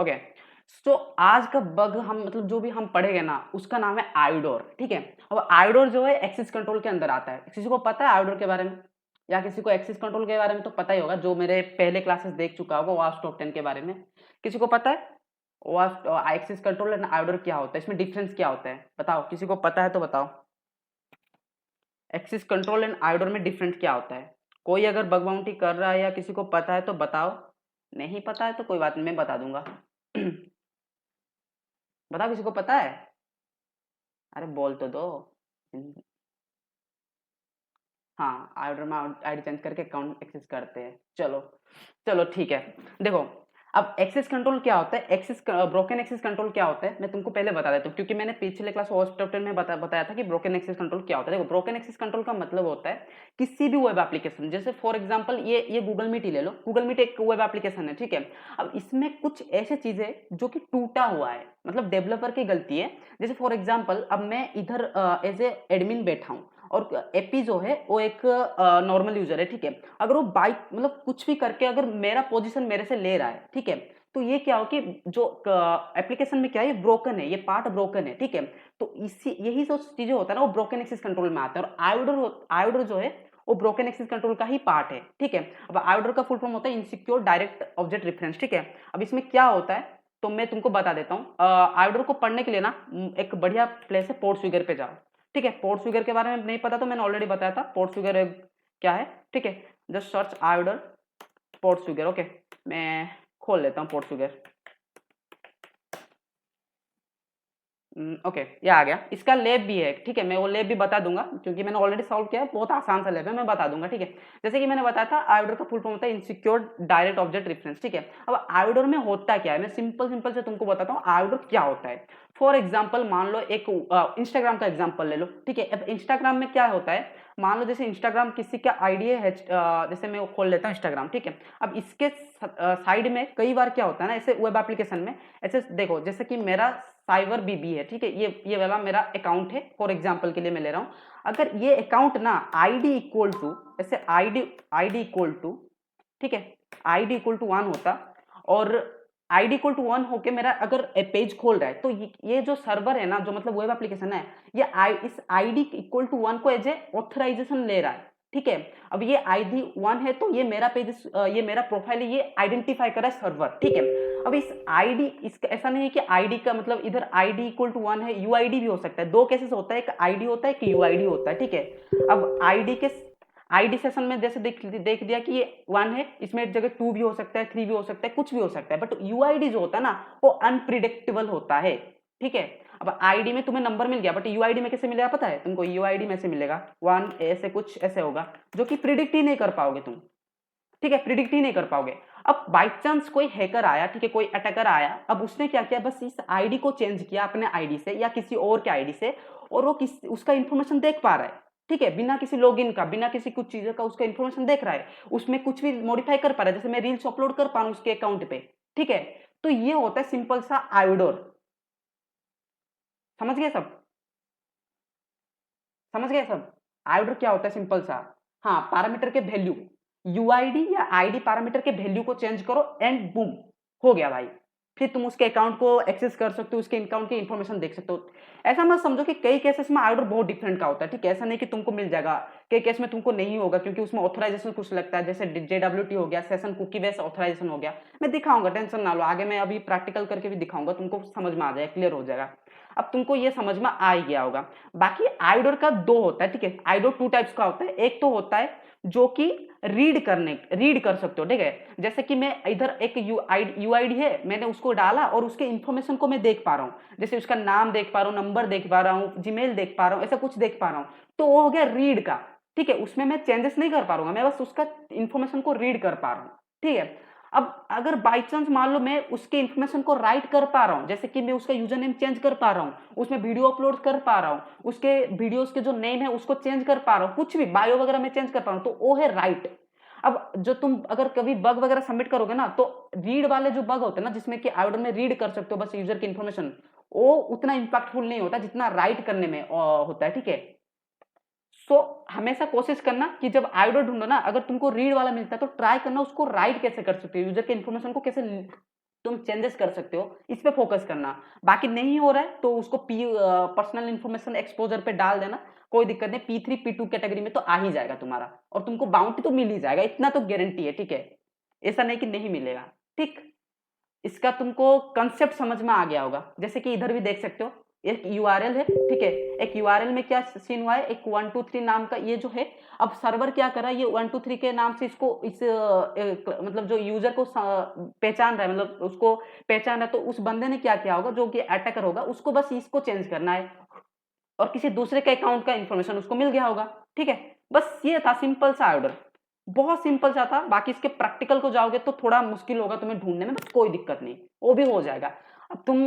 Okay. सो आज का bug हम मतलब जो भी हम पढ़ेंगे ना उसका नाम है आयोडोर, ठीक है। अब आयोडोर जो है एक्सेस कंट्रोल के अंदर आता है। किसी को पता है आयोडोर के बारे में, या किसी को एक्सेस कंट्रोल के बारे में तो पता ही होगा, जो मेरे पहले क्लासेस देख चुका होगा वास्ट टॉप 10 के बारे में। किसी को पता है वास्ट एक्सेस कंट्रोल एंड आयोडोर क्या होता है, इसमें डिफरेंस क्या होता है, बताओ। किसी को पता है तो बताओ, एक्सेस कंट्रोल एंड आयोडोर में डिफरेंस क्या होता है। कोई अगर बग बाउंटी कर रहा है या किसी को पता है तो बताओ, नहीं पता है तो कोई बात नहीं, मैं बता दूंगा। बताओ किसी को पता है, अरे बोल तो दो। हाँ, आईडी में आईडी चेंज करके अकाउंट एक्सेस करते हैं। चलो चलो ठीक है। देखो, अब एक्सेस कंट्रोल क्या होता है, एक्सेस ब्रोकन एक्सेस कंट्रोल क्या होता है, मैं तुमको पहले बता देता हूँ, क्योंकि मैंने पिछले क्लास हॉस्पिटल में बताया था कि ब्रोकन एक्सेस कंट्रोल क्या होता है। देखो, ब्रोकन एक्सेस कंट्रोल का मतलब होता है किसी भी वेब एप्लीकेशन, जैसे फॉर एग्जांपल ये गूगल मीट ही ले लो। गूगल मीट एक वेब एप्लीकेशन है, ठीक है। अब इसमें कुछ ऐसी चीजें जो कि टूटा हुआ है, मतलब डेवलपर की गलती है। जैसे फॉर एग्जांपल अब मैं इधर एज ए एडमिन बैठा हूँ और एपी जो है वो एक नॉर्मल यूजर है, ठीक है। अगर वो बाइक मतलब कुछ भी करके अगर मेरा पोजीशन मेरे से ले रहा है, ठीक है, तो ये क्या हो कि जो एप्लीकेशन में क्या है, ये ब्रोकन है, ये पार्ट ब्रोकन है, ठीक है। तो इसी यही सब चीजें होता है ना, वो ब्रोकन एक्सेस कंट्रोल में आता है। और आयोडर जो है वो ब्रोकन एक्सेस कंट्रोल का ही पार्ट है, ठीक है। अब आयोडर का फुल फॉर्म होता है इनसिक्योर डायरेक्ट ऑब्जेक्ट रेफरेंस, ठीक है। अब इसमें क्या होता है तो मैं तुमको बता देता हूँ। आयोडर को पढ़ने के लिए ना एक बढ़िया प्लेस है, पोर्ट फिगर पे जाओ, ठीक है। पोर्ट फिगर के बारे में नहीं पता तो मैंने ऑलरेडी बताया था पोर्ट फिगर क्या है, ठीक है। जस्ट सर्च आयोडर पोर्ट फिगर, ओके। मैं खोल लेता हूँ पोर्ट फिगर। ओके, ये आ गया। इसका लैब भी है, ठीक है, मैं वो लैब भी बता दूंगा क्योंकि मैंने ऑलरेडी सॉल्व किया है, बहुत आसान सा लैब है, मैं बता दूंगा, ठीक है। जैसे कि मैंने बताया था आयोडर का फुल फॉर्म होता है इनसिक्योर डायरेक्ट ऑब्जेक्ट रेफरेंस, ठीक है। अब आयोडर में होता क्या है, मैं सिंपल सिंपल से तुमको बताता हूँ आयोडर क्या होता है। फॉर एग्जाम्पल मान लो एक इंस्टाग्राम का एग्जाम्पल ले लो, ठीक है। अब इंस्टाग्राम में क्या होता है, मान लो जैसे इंस्टाग्राम किसी का आईडी है, जैसे मैं खोल लेता हूँ इंस्टाग्राम, ठीक है। अब इसके साइड में कई बार क्या होता है ना, ऐसे वेब एप्लीकेशन में ऐसे देखो, जैसे कि मेरा साइबर बीबी है, ठीक है, ये वाला मेरा अकाउंट है, फॉर एग्जांपल के लिए मैं ले रहा हूं। अगर ये अकाउंट ना आईडी इक्वल टू, ऐसे आईडी इक्वल टू, ठीक है, आईडी इक्वल टू 1 होता, और आईडी इक्वल टू 1 होके मेरा अगर पेज खोल रहा है, तो ये जो सर्वर है ना, जो मतलब वेब एप्लीकेशन है, ये इस आईडी इक्वल टू 1 को एज ए ऑथराइजेशन ले रहा है, ठीक है। अब ये आईडी 1 है तो ये मेरा पेज, ये मेरा प्रोफाइल है, ये आइडेंटिफाई कर रहा है सर्वर, ठीक है। अब इस आईडी, इसका ऐसा नहीं है कि आईडी का मतलब इधर आईडी इक्वल टू 1 है, यूआईडी भी हो सकता है। दो केसेस होता है, एक आईडी होता है, एक यूआईडी होता है, ठीक है। अब आईडी सेशन में जैसे देख दिया कि ये 1 है, इसमें एक जगह 2 भी हो सकता है, 3 भी हो सकता है, कुछ भी हो सकता है, बट यूआईडी जो होता है ना वो अनप्रिडिक्टेबल होता है, ठीक है। अब आईडी में तुम्हें नंबर मिल गया, बट यूआईडी में कैसे मिलेगा पता है तुमको, यूआईडी में से मिलेगा 1 ऐसे कुछ ऐसे होगा, जो कि प्रिडिक्ट ही नहीं कर पाओगे तुम, ठीक है, प्रिडिक्ट ही नहीं कर पाओगे। अब बाई चांस कोई हैकर आया, ठीक है, कोई अटैकर आया, अब उसने क्या किया, बस इस आईडी को चेंज किया अपने आईडी से या किसी और के आईडी से, और वो उसका इंफॉर्मेशन देख पा रहा है, ठीक है, बिना किसी लॉगिन का, बिना किसी कुछ चीजों का उसका इंफॉर्मेशन देख रहा है, उसमें कुछ भी मॉडिफाई कर पा रहा है, जैसे मैं रील्स अपलोड कर पा रहा हूं उसके अकाउंट पे, ठीक है। तो ये होता है सिंपल सा आयोडोर। समझ गए सब, समझ गए सब। आयोडर क्या होता है सिंपल सा, हाँ, पैरामीटर के वैल्यू, यूआईडी या आईडी पैरामीटर के वैल्यू को चेंज करो एंड बूम, हो गया भाई। फिर तुम उसके अकाउंट को एक्सेस कर सकते हो, उसके अकाउंट की इंफॉर्मेशन देख सकते हो। ऐसा मत समझो कि कई केसेस में आयोडर बहुत डिफरेंट का होता है, ठीक है, ऐसा नहीं कि तुमको मिल जाएगा, कई केस में तुमको नहीं होगा, क्योंकि उसमें ऑथराइजेशन कुछ लगता है, जैसे जेडब्ल्यूटी हो गया, सेशन कुकी बेस ऑथराइजेशन हो गया। मैं दिखाऊंगा, टेंशन ना लो, आगे मैं अभी प्रैक्टिकल करके भी दिखाऊंगा, तुमको समझ में आ जाएगा, क्लियर हो जाएगा। अब तुमको ये समझ में आ ही गया होगा। बाकी आयोडर का दो होता है, ठीक है, आयोडर 2 टाइप्स का होता है। एक तो होता है जो कि रीड कर सकते हो, ठीक है, जैसे कि मैं इधर एक यूआईडी है, मैंने उसको डाला और उसके इंफॉर्मेशन को मैं देख पा रहा हूं, जैसे उसका नाम देख पा रहा हूं, नंबर देख पा रहा हूं, जीमेल देख पा रहा हूं, ऐसा कुछ देख पा रहा हूं, तो वो हो गया रीड का, ठीक है। उसमें मैं चेंजेस नहीं कर पा रहा हूँ, मैं बस उसका इंफॉर्मेशन को रीड कर पा रहा हूँ, ठीक है। अब अगर बाई चांस मान लो मैं उसके इंफॉर्मेशन को राइट कर पा रहा हूं, जैसे कि मैं उसका यूजर नेम चेंज कर पा रहा हूं, उसमें वीडियो अपलोड कर पा रहा हूं, उसके वीडियोस के जो नेम है उसको चेंज कर पा रहा हूं, कुछ भी बायो वगैरह में चेंज कर पा रहा हूं, तो वो है राइट। अब जो तुम अगर कभी बग वगैरह सबमिट करोगे ना, तो रीड वाले जो बग होते हैं ना, जिसमें कि आयोडर में रीड कर सकते हो बस यूजर की इंफॉर्मेशन, वो उतना इंपैक्टफुल नहीं होता जितना राइट करने में होता है, ठीक है। सो हमेशा कोशिश करना कि जब आयोडर ढूंढो ना, अगर तुमको रीड वाला मिलता है तो ट्राई करना उसको राइट कैसे कर सकते हो, यूजर के इन्फॉर्मेशन को कैसे तुम चेंजेस कर सकते हो, इस पे फोकस करना। बाकी नहीं हो रहा है तो उसको पर्सनल इंफॉर्मेशन एक्सपोजर पे डाल देना, कोई दिक्कत नहीं, P3 P2 कैटेगरी में तो आ ही जाएगा तुम्हारा, और तुमको बाउंटी तो मिल ही जाएगा, इतना तो गारंटी है, ठीक है, ऐसा नहीं कि नहीं मिलेगा। ठीक, इसका तुमको कंसेप्ट समझ में आ गया होगा। जैसे कि इधर भी देख सकते हो, एक यूआरएल है, ठीक है, एक यूआरएल में क्या सीन हुआ है, एक 123 नाम का ये जो है, अब सर्वर क्या कर रहा है, ये 123 के नाम से इसको मतलब जो यूजर को पहचान रहा है, मतलब उसको पहचान रहा है, तो उस बंदे ने क्या किया होगा, जो कि अटैकर होगा, उसको बस इसको चेंज करना है, और किसी दूसरे के अकाउंट का इंफॉर्मेशन उसको मिल गया होगा। ठीक है, बस ये था सिंपल सा ऑर्डर, बहुत सिंपल सा था। बाकी इसके प्रैक्टिकल को जाओगे तो थोड़ा मुश्किल होगा तुम्हें ढूंढने में, बस कोई दिक्कत नहीं, वो भी हो जाएगा। अब तुम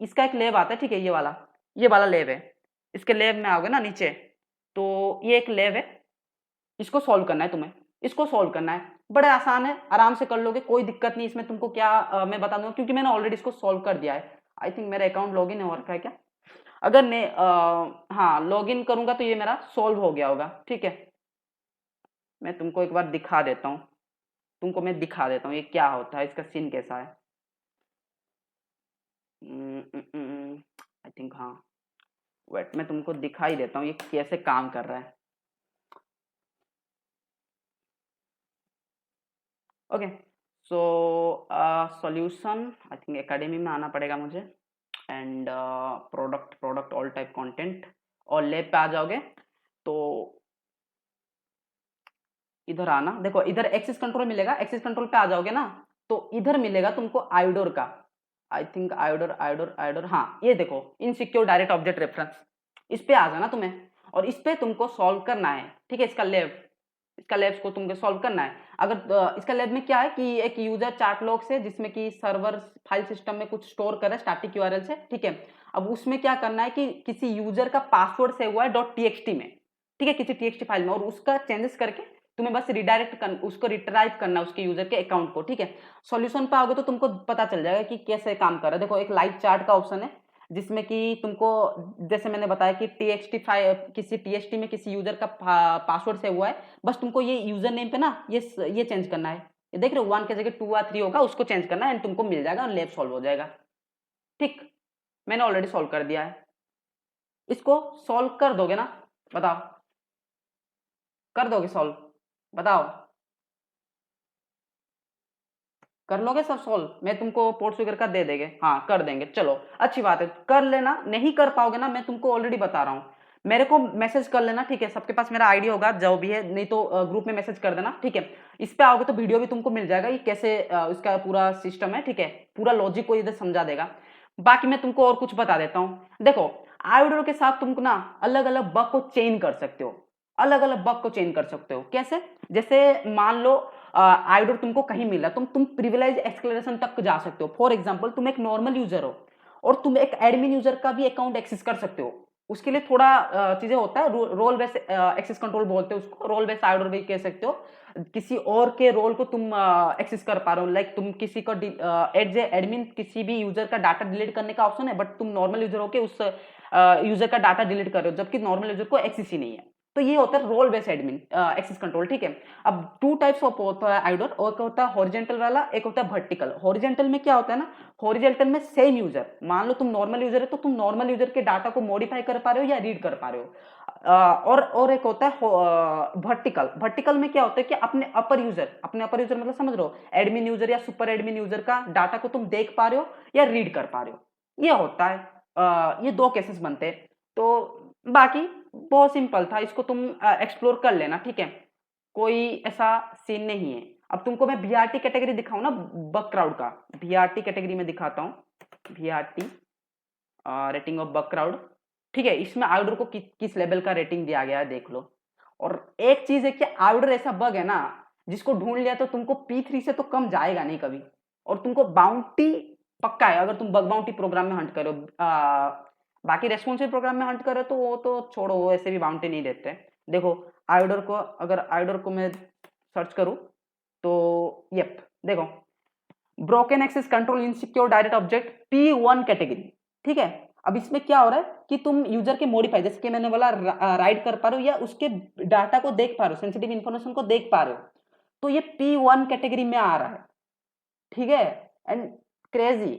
इसका एक लैब आता है, ठीक है, ये वाला लैब है, इसके लैब में आओगे ना नीचे, तो ये एक लैब है, इसको सॉल्व करना है तुम्हें, इसको सॉल्व करना है, बड़े आसान है, आराम से कर लोगे, कोई दिक्कत नहीं इसमें। तुमको क्या मैं बता दूंगा, क्योंकि मैंने ऑलरेडी इसको सॉल्व कर दिया है। आई थिंक मेरा अकाउंट लॉगिन हो रखा है क्या, अगर ने हाँ लॉगिन करूंगा तो ये मेरा सॉल्व हो गया होगा। ठीक है, मैं तुमको एक बार दिखा देता हूँ, तुमको मैं दिखा देता हूँ ये क्या होता है, इसका सीन कैसा है। आई थिंक हाँ, वेट मैं तुमको दिखा ही देता हूँ ये कैसे काम कर रहा है। Okay, so solution, I think academy में आना पड़ेगा मुझे, and product all type content, और लैब पे आ जाओगे तो इधर आना, देखो इधर एक्सेस कंट्रोल मिलेगा, एक्सेस कंट्रोल पे आ जाओगे ना तो इधर मिलेगा तुमको आयोडोर का, आई थिंक आयोडोर, हाँ ये देखो इनसिक्योर डायरेक्ट ऑब्जेक्ट रेफरेंस, इस पे आ जाना तुम्हें, और इस पे तुमको सॉल्व करना है। ठीक है, इसका लैब्स को तुमको सॉल्व करना है। अगर इसका लैब में क्या है कि एक यूजर चैट लॉग से, जिसमें कि सर्वर फाइल सिस्टम में कुछ स्टोर कर रहा है स्टैटिक यूआरएल से, ठीक है, अब उसमें क्या करना है कि किसी यूजर का पासवर्ड सेव हुआ है .txt में, ठीक है, किसी txt फाइल में, और उसका चेंजेस करके तुम्हें बस उसको रिट्राइव करना उसके यूजर के अकाउंट को। ठीक है, सॉल्यूशन पे आओगे तो तुमको पता चल जाएगा कि कैसे काम कर रहा है। देखो एक लाइव चार्ट का ऑप्शन है, जिसमें कि तुमको, जैसे मैंने बताया कि txt फाइल, किसी txt में किसी यूजर का पासवर्ड सेव हुआ है, बस तुमको ये यूजर नेम पे ना ये चेंज करना है, ये देख रहे हो 1 के जगह 2 या 3 होगा, उसको चेंज करना है, एंड तुमको मिल जाएगा और लैब सॉल्व हो जाएगा। ठीक, मैंने ऑलरेडी सॉल्व कर दिया है, इसको सॉल्व कर दोगे ना, बताओ, कर दोगे सॉल्व, बताओ, कर लोगे सब सॉल्व, मैं तुमको पोर्ट फिगर का दे देंगे, हाँ कर देंगे, चलो अच्छी बात है, कर लेना। नहीं कर पाओगे ना, मैं तुमको ऑलरेडी बता रहा हूँ, मेरे को मैसेज कर लेना, ठीक है, सबके पास मेरा आईडी होगा जो भी है, नहीं तो ग्रुप में मैसेज कर देना। ठीक है, इस पे आओगे तो वीडियो भी तुमको मिल जाएगा, ये कैसे इसका पूरा सिस्टम है, ठीक है, पूरा लॉजिक को इधर समझा देगा। बाकी मैं तुमको और कुछ बता देता हूँ, देखो आयोडो के साथ तुमको ना अलग अलग बग को चेन कर सकते हो, अलग अलग बग को चेन कर सकते हो, कैसे, जैसे मान लो आयोडो तुमको कहीं मिला, तुम प्रिविलेज एक्सक्लेरेशन तक जा सकते हो। फॉर एग्जांपल तुम एक नॉर्मल यूजर हो और तुम एक एडमिन यूजर का भी अकाउंट एक्सेस कर सकते हो, उसके लिए थोड़ा चीजें होता है, रोल बेस एक्सेस कंट्रोल बोलते हैं उसको, रोल बेस आयोडो भी कह सकते हो। किसी और के रोल को तुम एक्सेस कर पा रहे हो, लाइक तुम किसी को एज ए एडमिन किसी भी यूजर का डाटा डिलीट करने का ऑप्शन है, बट तुम नॉर्मल यूजर हो के उस यूजर का डाटा डिलीट कर रहे हो, जबकि नॉर्मल यूजर को एक्सेस ही नहीं है, तो ये होता है role based admin access control. ठीक है, अब 2 टाइप्स ऑफ होता है आयोडो, और क्या होता है हॉरिजॉन्टल वाला, एक होता है वर्टिकल। हॉरिजॉन्टल में क्या होता है ना, हॉरिजॉन्टल में सेम यूजर, मान लो तुम नॉर्मल यूजर है तो तुम नॉर्मल यूजर के डाटा को मॉडिफाई कर पा रहे हो या रीड कर पा रहे हो। और एक होता है वर्टिकल। वर्टिकल में क्या होता है कि अपने अपर यूजर मतलब समझ रहे हो, एडमिन यूजर या सुपर एडमिन यूजर का डाटा को तुम देख पा रहे हो या रीड कर पा रहे हो, ये होता है। ये 2 केसेस बनते हैं, तो बाकी बहुत सिंपल था, इसको तुम एक्सप्लोर कर लेना। ठीक है, कोई ऐसा सीन नहीं है। अब तुमको मैं बीआरटी कैटेगरी दिखाऊं ना, बग क्राउड का बीआरटी कैटेगरी में दिखाता हूँ, BRT rating of bug crowd. ठीक है, इसमें आयोडर को किस लेवल का रेटिंग दिया गया है देख लो। और एक चीज है कि आयोडर ऐसा बग है ना, जिसको ढूंढ लिया तो तुमको P3 से तो कम जाएगा नहीं कभी, और तुमको बाउंटी पक्का है अगर तुम बग बाउंटी प्रोग्राम में हंट करो। बाकी रेस्पॉन्सिव प्रोग्राम में हंट करो तो वो तो छोड़ो, वो ऐसे भी बाउंटी नहीं देते। देखो आयोडर को, अगर आयोडर को मैं सर्च करूं तो यप देखो, broken access control insecure direct object P1 category. ठीक है, अब इसमें क्या हो रहा है कि तुम यूजर के मॉडिफाई, जैसे कि मैंने बोला राइट कर पा रहे हो या उसके डाटा को देख पा रहे हो, सेंसिटिव इंफॉर्मेशन को देख पा रहे हो, तो ये P1 कैटेगरी में आ रहा है। ठीक है, एंड क्रेजी।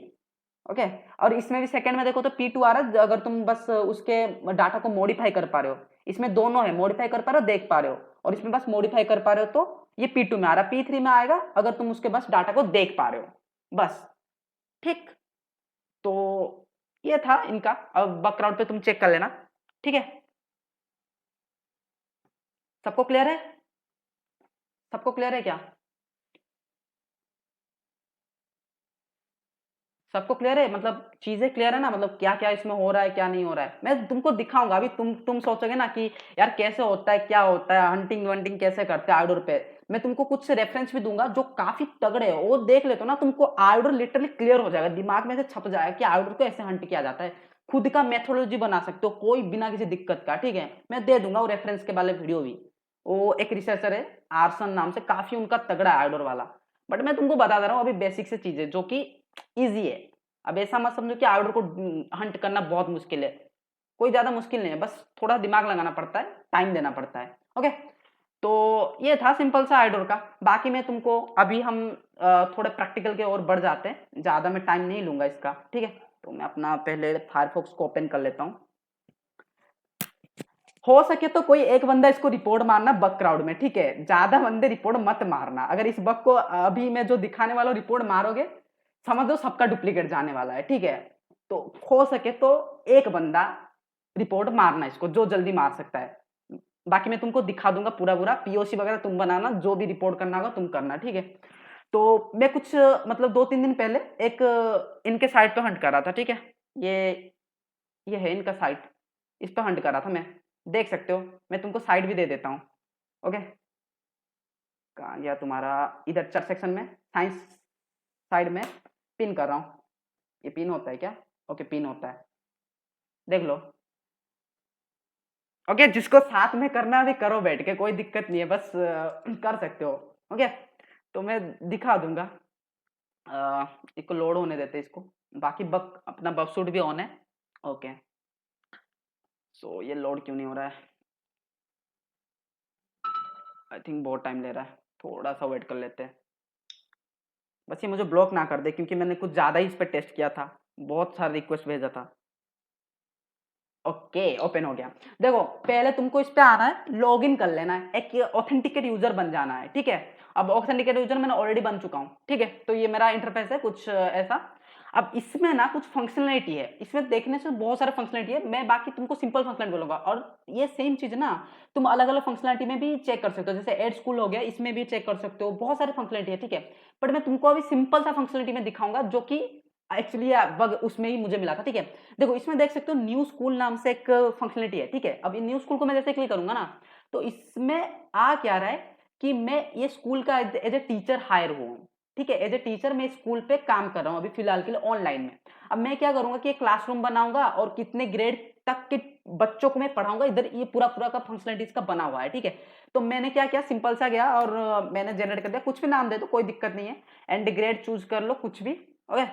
ओके, और इसमें भी सेकंड में देखो तो P2 आ रहा है, अगर तुम बस उसके डाटा को मॉडिफाई कर पा रहे हो। इसमें दोनों है, मॉडिफाई कर पा रहे हो, देख पा रहे हो, और इसमें बस मॉडिफाई कर पा रहे हो तो ये P2 में आ रहा है। P3 में आएगा अगर तुम उसके बस डाटा को देख पा रहे हो बस। ठीक, तो ये था इनका। अब वर्कआउट पे तुम चेक कर लेना, ठीक है। सबको क्लियर है? सबको क्लियर है क्या? सबको क्लियर है, मतलब चीजें क्लियर है ना, मतलब क्या क्या इसमें हो रहा है क्या नहीं हो रहा है, मैं तुमको दिखाऊंगा अभी। तुम सोचोगे ना कि यार कैसे होता है, क्या होता है, हंटिंग वंटिंग कैसे करते हैं आउटडोर पे। मैं तुमको कुछ से रेफरेंस भी दूंगा जो काफी तगड़े है, वो देख ले तो ना तुमको आउटडोर लिटरली क्लियर हो जाएगा, दिमाग में से छप जाएगा कि आउटडोर को ऐसे हंट किया जाता है। खुद का मेथोडोलॉजी बना सकते हो कोई बिना किसी दिक्कत का, ठीक है। मैं दे दूंगा वो रेफरेंस के वाले वीडियो भी। वो एक रिसर्चर है आर्सन नाम से, काफी उनका तगड़ा है आउटडोर वाला। बट मैं तुमको बता दे रहा हूँ अभी बेसिक से चीजें जो कि इजी है। अब ऐसा मत समझो कि आउटडोर को हंट करना बहुत मुश्किल है, कोई ज्यादा मुश्किल नहीं है, बस थोड़ा दिमाग लगाना पड़ता है, टाइम देना पड़ता है। ओके, तो ये था सिंपल सा आउटडोर का। बाकी मैं तुमको अभी हम थोड़े प्रैक्टिकल के और बढ़ जाते हैं, ज्यादा मैं टाइम नहीं लूंगा इसका, ठीक है। तो मैं अपना पहले फायरफॉक्स को ओपन कर लेता हूँ। हो सके तो कोई एक बंदा इसको रिपोर्ट मारना बग क्राउड में, ठीक है। ज्यादा बंदे रिपोर्ट मत मारना, अगर इस बग को अभी मैं जो दिखाने वाला हूँ रिपोर्ट मारोगे, समझ लो सबका डुप्लीकेट जाने वाला है, ठीक है। तो हो सके तो एक बंदा रिपोर्ट मारना इसको, जो जल्दी मार सकता है। बाकी मैं तुमको दिखा दूंगा पूरा पूरा, पीओसी वगैरह तुम बनाना, जो भी रिपोर्ट करना होगा तुम करना, ठीक है। तो मैं कुछ मतलब 2-3 दिन पहले एक इनके साइट पे हंट कर रहा था, ठीक है। ये है इनका साइट, इस पे हंट कर रहा था मैं, देख सकते हो। मैं तुमको साइट भी दे देता हूँ। ओके, कहाँ गया तुम्हारा, इधर चर्च सेक्शन में साइंस साइड में पिन कर रहा हूँ। ये पिन होता है क्या? ओके, पिन होता है, देख लो। ओके, जिसको साथ में करना भी करो बैठ के, कोई दिक्कत नहीं है, बस कर सकते हो। ओके, तो मैं दिखा दूंगा। इसको लोड होने देते इसको। बाकी बग अपना बग सूट भी ऑन है। ओके, सो ये लोड क्यों नहीं हो रहा है? आई थिंक बहुत टाइम ले रहा है, थोड़ा सा वेट कर लेते हैं। बस ये मुझे ब्लॉक ना कर दे, क्योंकि मैंने कुछ ज्यादा ही इस पर टेस्ट किया था, बहुत सारा रिक्वेस्ट भेजा था। ओके, ओपन हो गया। देखो पहले तुमको इस पे आना है, लॉग इन कर लेना है, एक ऑथेंटिकेट यूजर बन जाना है, ठीक है। अब ऑथेंटिकेट यूजर मैंने ऑलरेडी बन चुका हूँ, ठीक है। तो ये मेरा इंटरफेस है कुछ ऐसा। अब इसमें ना कुछ फंक्शनलिटी है, इसमें देखने से बहुत सारे फंक्शनलिटी है, मैं बाकी तुमको सिंपल फंक्शनलिटी बोलूंगा। और ये सेम चीज ना तुम अलग अलग फंक्शनलिटी में भी चेक कर सकते हो, जैसे एड स्कूल हो गया, इसमें भी चेक कर सकते हो, बहुत सारे फंक्शनलिटी है, ठीक है। बट मैं तुमको अभी सिंपल सा फंक्शनलिटी में दिखाऊंगा जो कि एक्चुअली बग उसमें ही मुझे मिला था, ठीक है। देखो इसमें देख सकते हो न्यू स्कूल नाम से एक फंक्शनलिटी है, ठीक है। अब ये न्यू स्कूल को मैं जैसे क्लिक करूंगा ना, तो इसमें आ क्या रहा है कि मैं ये स्कूल का एज ए टीचर हायर हुआ हूँ, ठीक है। एज ए टीचर मैं स्कूल पे काम कर रहा हूँ अभी फिलहाल के लिए ऑनलाइन में। अब मैं क्या करूंगा कि एक क्लासरूम बनाऊंगा और कितने ग्रेड तक के बच्चों को मैं पढ़ाऊंगा, इधर ये पूरा पूरा का फंक्शनलिटी इसका बना हुआ है, ठीक है। तो मैंने क्या किया, सिंपल सा गया और मैंने जनरेट कर दिया, कुछ भी नाम दे दो कोई दिक्कत नहीं है, एंड ग्रेड चूज कर लो कुछ भी। ओके,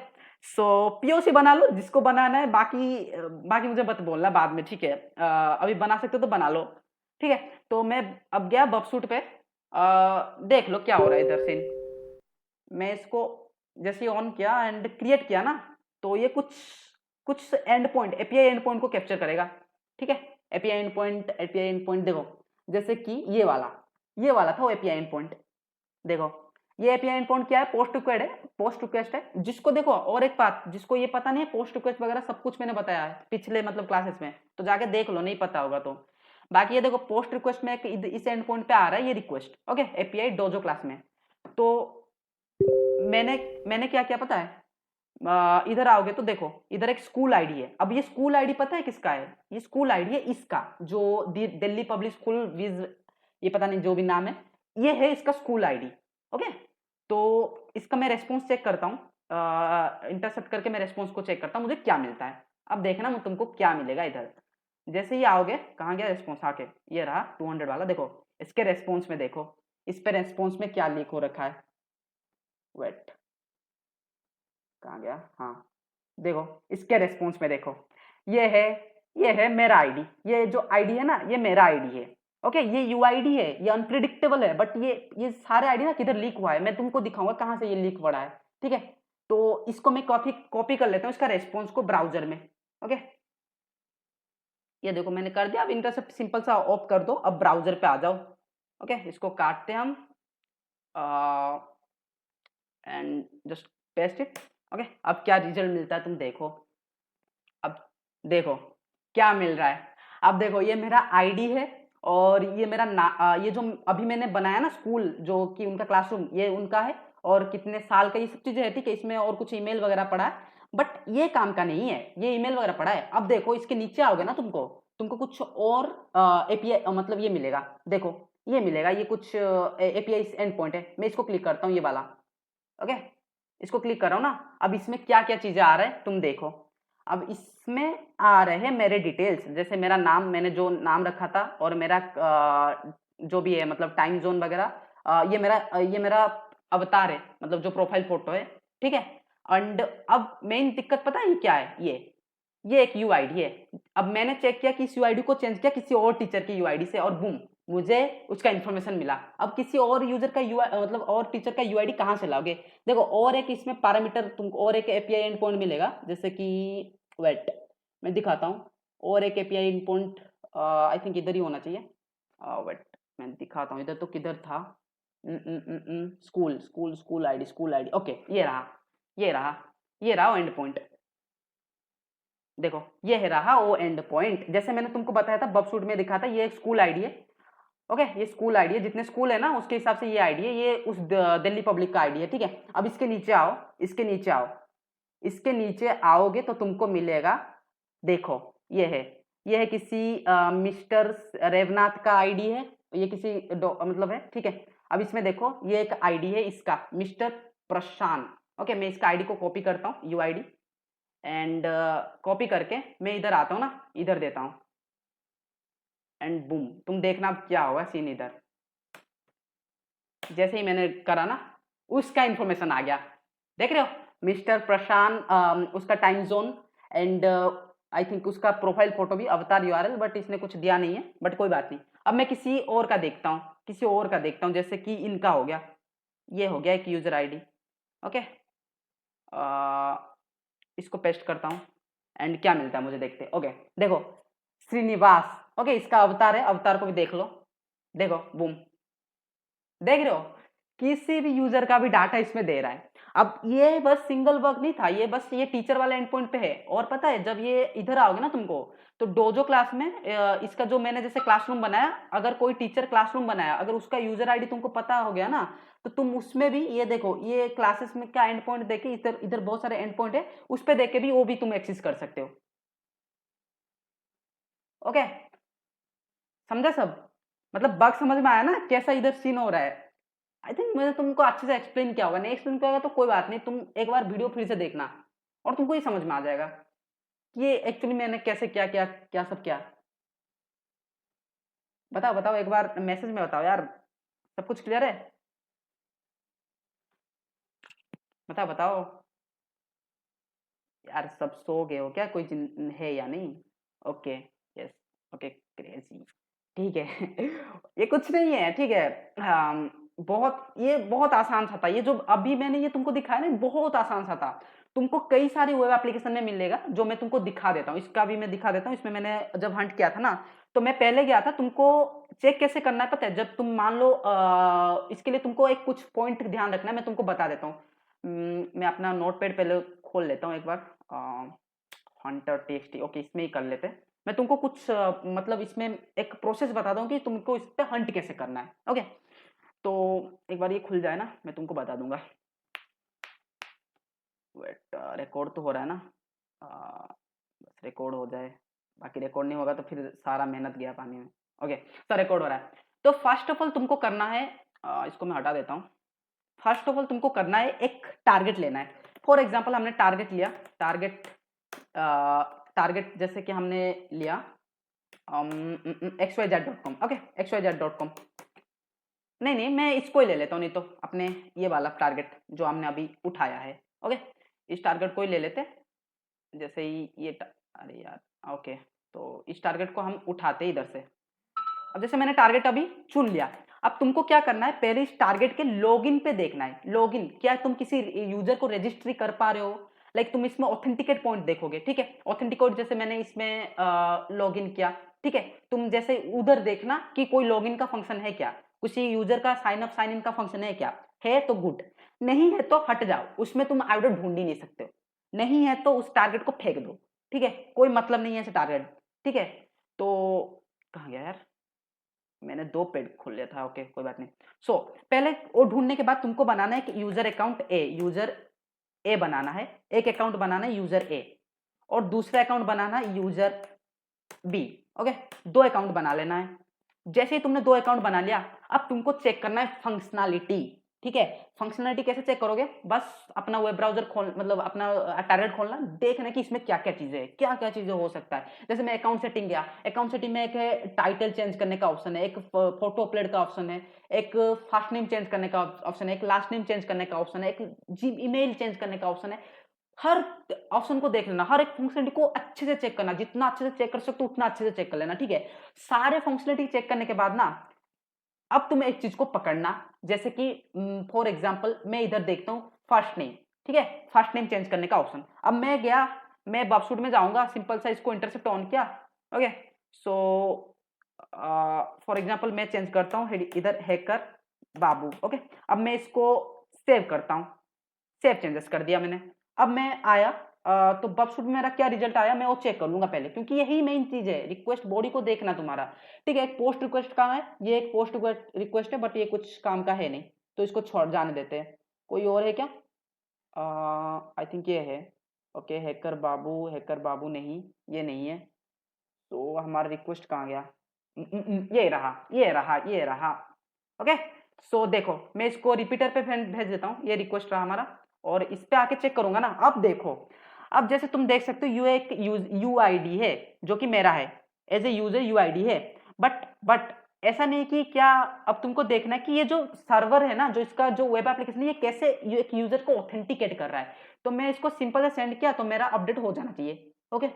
सो पीओसी बना लो जिसको बनाना है, बाकी बाकी मुझे बत बोलना बाद में, ठीक है। अभी बना सकते हो तो बना लो, ठीक है। तो मैं अब गया बबसूट पे, देख लो क्या हो रहा है इधर सीन। मैं इसको जैसे ऑन किया एंड क्रिएट किया ना, तो ये कुछ कुछ and point, API and point को कैप्चर करेगा, ठीक है। API and point, API and point देखो, जैसे कि ये वाला था वो एपीआई एंड पॉइंट। देखो ये एपीआई एंड पॉइंट क्या है, पोस्ट रिक्वेस्ट है, पोस्ट रिक्वेस्ट है। जिसको देखो और एक बात, जिसको ये पता नहीं है, पोस्ट रिक्वेस्ट वगैरह सब कुछ मैंने बताया है पिछले मतलब क्लासेस में, तो जाके देख लो नहीं पता होगा तो। बाकी ये देखो पोस्ट रिक्वेस्ट में इस एंड पॉइंट पे आ रहा है ये request, okay, API dojo class में। तो मैंने मैंने क्या किया पता है, इधर आओगे तो देखो इधर एक स्कूल आईडी है। अब ये स्कूल आईडी पता है किसका है? ये स्कूल आईडी है इसका, जो दिल्ली पब्लिक स्कूल विज, ये पता नहीं जो भी नाम है, ये है इसका स्कूल आईडी। ओके, तो इसका मैं रेस्पॉन्स चेक करता हूँ, इंटरसेप्ट करके मैं रेस्पॉन्स को चेक करता हूँ मुझे क्या मिलता है। अब देखना मैं तुमको क्या मिलेगा इधर। जैसे ही आओगे, कहाँ गया रेस्पॉन्स, आके ये रहा 200 वाला, देखो इसके रेस्पॉन्स में देखो, इस पे रेस्पॉन्स में क्या लीक हो रखा है। वेट, कहाँ गया, हाँ देखो इसके रेस्पॉन्स में देखो, ये है ये है मेरा आईडी, ये जो आईडी है ना ये मेरा आईडी है। ओके, ये यूआईडी है, ये अनप्रिडिक्टेबल है, बट ये सारे आईडी ना किधर लीक हुआ है, मैं तुमको दिखाऊंगा कहाँ से ये लीक पड़ा है, ठीक है। तो इसको मैं कॉपी कर लेता हूँ इसका रेस्पॉन्स को ब्राउजर में। ओके, ये देखो मैंने कर दिया। अब इनका सब सिंपल सा ऑफ कर दो, अब ब्राउजर पे आ जाओ। ओके, इसको काटते हैं हम and just paste it. Okay, अब क्या रिजल्ट मिलता है तुम देखो। अब देखो क्या मिल रहा है। अब देखो ये मेरा आईडी है और ये मेरा ये जो अभी मैंने बनाया ना स्कूल जो कि उनका क्लासरूम, ये उनका है और कितने साल का ये सब चीजें है। ठीक है, इसमें और कुछ ईमेल वगैरह पड़ा है बट ये काम का नहीं है, ये ईमेल वगैरह पड़ा है। अब देखो इसके नीचे आओगे ना तुमको तुमको कुछ और एपीआई मतलब ये मिलेगा। देखो ये मिलेगा, ये कुछ एपीआई एंड पॉइंट है। मैं इसको क्लिक करता हूँ ये वाला। ओके, इसको क्लिक कर रहा हूँ ना। अब इसमें क्या क्या चीजें आ रहा है तुम देखो। अब इसमें आ रहे हैं मेरे डिटेल्स, जैसे मेरा नाम, मैंने जो नाम रखा था और मेरा जो भी है मतलब टाइम जोन वगैरह। ये मेरा अवतार है, मतलब जो प्रोफाइल फोटो है। ठीक है, एंड अब मेन दिक्कत पता है ये क्या है। ये एक यूआईडी है। अब मैंने चेक किया कि इस यूआईडी को चेंज किया किसी और टीचर की यूआईडी से और बूम मुझे उसका इन्फॉर्मेशन मिला। अब किसी और यूजर का यूआई मतलब और टीचर का यूआईडी कहाँ से लाओगे। देखो और एक इसमें पैरामीटर तुमको और एक एपीआई एंड पॉइंट मिलेगा, जैसे कि वेट मैं दिखाता हूँ। और एक API and point I think इधर ही होना चाहिए। वेट मैं दिखाता हूँ, इधर तो किधर था। School ID. ओके, ये रहा एंड पॉइंट। देखो ये है रहा वो एंड पॉइंट, जैसे मैंने तुमको बताया था बबसूट में दिखा था। ये एक स्कूल आईडी है। ओके, ये स्कूल आईडी है, जितने स्कूल है ना उसके हिसाब से ये आईडी है। ये उस दिल्ली पब्लिक का आईडी है। ठीक है, अब इसके नीचे आओ, इसके नीचे आओगे तो तुमको मिलेगा। देखो ये है किसी मिस्टर रेवनाथ का आईडी है। ये किसी मतलब है। ठीक है, अब इसमें देखो ये एक आईडी है इसका मिस्टर प्रशांत। ओके, मैं इसका आईडी को कॉपी करता हूँ यूआईडी एंड कॉपी करके मैं इधर आता हूँ ना, इधर देता हूँ एंड बूम तुम देखना अब क्या होगा सीन। इधर जैसे ही मैंने करा ना उसका इंफॉर्मेशन आ गया। देख रहे हो मिस्टर प्रशांत, उसका time zone and I think उसका प्रोफाइल फोटो भी अवतार यूआरएल, बट इसने कुछ दिया नहीं है, बट कोई बात नहीं। अब मैं किसी और का देखता हूँ, जैसे कि इनका हो गया। ये हो गया एक यूजर आईडी। ओके, इसको पेस्ट करता हूँ एंड क्या मिलता है मुझे देखते हैं। ओके देखो श्रीनिवास। ओके, इसका अवतार है, अवतार को भी देख लो। देखो बूम, देख रहे हो किसी भी यूजर का भी डाटा इसमें दे रहा है। अब ये बस सिंगल वर्क नहीं था, ये बस ये टीचर वाले एंड पॉइंट पे है। और पता है जब ये इधर आओगे ना तुमको तो डोजो क्लास में इसका जो मैंने जैसे क्लासरूम बनाया, अगर कोई टीचर क्लासरूम बनाया, अगर उसका यूजर आईडी तुमको पता हो गया ना तो तुम उसमें भी ये देखो ये क्लासेस में क्या एंड पॉइंट देके इधर इधर बहुत सारे एंड पॉइंट है, उस पर देख के भी वो भी तुम एक्सेस कर सकते हो। ओके, समझा सब। मतलब बग समझ में आया ना कैसा इधर सीन हो रहा है। आई थिंक मैंने तुमको अच्छे से एक्सप्लेन किया होगा, नहीं एक्सप्लेन किया होगा तो कोई बात नहीं, तुम एक बार वीडियो फिर से देखना और तुमको ये समझ में आ जाएगा कि ये एक्चुअली मैंने कैसे क्या क्या क्या सब क्या। बताओ बताओ एक बार मैसेज में बताओ यार, सब कुछ क्लियर है। बताओ बताओ यार, सब सो गए हो क्या, कोई है या नहीं। ओके, यस, ओके क्रेजी, ठीक है। ये कुछ नहीं है, ठीक है। ये बहुत आसान सा था, ये जो अभी मैंने ये तुमको दिखाया ना बहुत आसान सा था। तुमको कई सारी वेब एप्लीकेशन में मिलेगा जो मैं तुमको दिखा देता हूँ। इसका भी मैं दिखा देता हूँ। इसमें मैंने जब हंट किया था ना तो मैं पहले गया था। तुमको चेक कैसे करना है पता है, जब तुम मान लो इसके लिए तुमको एक कुछ पॉइंट ध्यान रखना है, मैं तुमको बता देता हूँ। मैं अपना नोटपैड पहले खोल लेता हूँ एक बार। हंटर टेक्स्ट, ओके इसमें ही कर लेते हैं। मैं तुमको कुछ मतलब इसमें एक प्रोसेस बता दूं कि तुमको इस पे हंट कैसे करना है। ओके, तो एक बार ये खुल जाए ना मैं तुमको बता दूंगा। वेट, रिकॉर्ड तो हो रहा है ना। बस रिकॉर्ड हो जाए, बाकी रिकॉर्ड नहीं होगा तो फिर सारा मेहनत गया पानी में। ओके, तो रिकॉर्ड हो रहा है। तो फर्स्ट ऑफ ऑल तुमको करना है, इसको मैं हटा देता हूँ। फर्स्ट ऑफ ऑल तुमको करना है एक टारगेट लेना है। फॉर एग्जाम्पल हमने टारगेट लिया, टारगेट जैसे कि हमने लिया xyz.com। Okay, xyz.com। नहीं मैं इसको ही ले लेता हूँ, नहीं तो अपने ये वाला टारगेट जो हमने अभी उठाया है। ओके, इस टारगेट को ही ले लेते, जैसे ही अरे यार ओके, तो इस टारगेट को हम उठाते इधर से। अब जैसे मैंने टारगेट अभी चुन लिया, अब तुमको क्या करना है, पहले इस टारगेट के लॉगिन पे देखना है। लॉगिन क्या तुम किसी यूजर को रजिस्ट्री कर पा रहे हो, लाइक तुम इसमें ऑथेंटिकेट पॉइंट देखोगे, ठीक है। ऑथेंटिकेट जैसे मैंने इसमें लॉगिन किया, ठीक है, तुम जैसे उधर देखना कि कोई लॉगिन का फंक्शन है क्या, किसी यूजर का साइन अप साइन इन का फंक्शन है क्या, है तो गुड, नहीं है तो हट जाओ, उसमें तुम आइडल ढूंढ ही नहीं सकते हो, नहीं है तो उस टारगेट को फेंक दो, ठीक है, कोई मतलब नहीं है ऐसे टारगेट, ठीक है। तो कहाँ गया यार, मैंने 2 पेज खोल लिया था, ओके कोई बात नहीं। पहले वो ढूंढने के बाद तुमको बनाना है कि यूजर अकाउंट ए, यूजर ए बनाना है, एक अकाउंट बनाना है यूजर ए, और दूसरा अकाउंट बनाना है यूजर बी, ओके, 2 अकाउंट बना लेना है। जैसे ही तुमने 2 अकाउंट बना लिया, अब तुमको चेक करना है फंक्शनैलिटी, ठीक है। फंक्शनैलिटी कैसे चेक करोगे, बस अपना वेब ब्राउजर खोल, मतलब अपना टारगेट खोलना, देखना कि इसमें क्या क्या चीजें हैं, क्या क्या चीजें हो सकता है। जैसे मैं अकाउंट सेटिंग गया, अकाउंट सेटिंग में एक है टाइटल चेंज करने का ऑप्शन है, एक फोटो अपलोड का ऑप्शन है, एक फर्स्ट नेम चेंज करने का ऑप्शन है, एक लास्ट नेम चेंज करने का ऑप्शन है, एक ईमेल चेंज करने का ऑप्शन है। हर ऑप्शन को देख लेना, हर एक फंक्शनलिटी को अच्छे से चेक करना, जितना अच्छे से चेक कर सकते हो उतना अच्छे से चेक कर लेना, ठीक है। सारे फंक्शनलिटी चेक करने के बाद ना, अब तुम्हें एक चीज को पकड़ना, जैसे कि फॉर एग्जांपल मैं इधर देखता हूं फर्स्ट नेम, ठीक है, फर्स्ट नेम चेंज करने का ऑप्शन। अब मैं गया, मैं बॉक्सशूट में जाऊंगा, सिंपल सा इसको इंटरसेप्ट ऑन किया, ओके। सो फॉर एग्जांपल मैं चेंज करता हूं इधर हैकर बाबू, ओके। अब मैं इसको सेव करता हूं, सेव चेंजेस कर दिया मैंने। अब मैं आया, तो बॉक्सशूट में मेरा क्या रिजल्ट आया मैं वो चेक कर लूंगा पहले, क्योंकि यही मेन चीज है, रिक्वेस्ट बॉडी को देखना तुम्हारा, ठीक है। एक पोस्ट रिक्वेस्ट का है, ये एक पोस्ट रिक्वेस्ट है, बट ये कुछ काम का है नहीं, तो इसको छोड़ जाने देते हैं। कोई और है क्या, आई थिंक ये है, ओके। हैकर बाबू नहीं, ये नहीं है, तो हमारा रिक्वेस्ट कहाँ गया, ये रहा, ये रहा, ये रहा, ओके। देखो मैं इसको रिपीटर पे भेज देता हूँ, ये रिक्वेस्ट रहा हमारा, और इस पे आके चेक करूंगा ना। अब देखो, अब जैसे तुम देख सकते हो यू एक यू आई डी है जो कि मेरा है, as a user U I D है, बट ऐसा नहीं कि क्या, अब तुमको देखना है कि ये जो सर्वर है ना, जो इसका जो वेब एप्लीकेशन है, ये कैसे एक यूजर को ऑथेंटिकेट कर रहा है। तो मैं इसको सिंपल से सेंड किया तो मेरा अपडेट हो जाना चाहिए, ओके।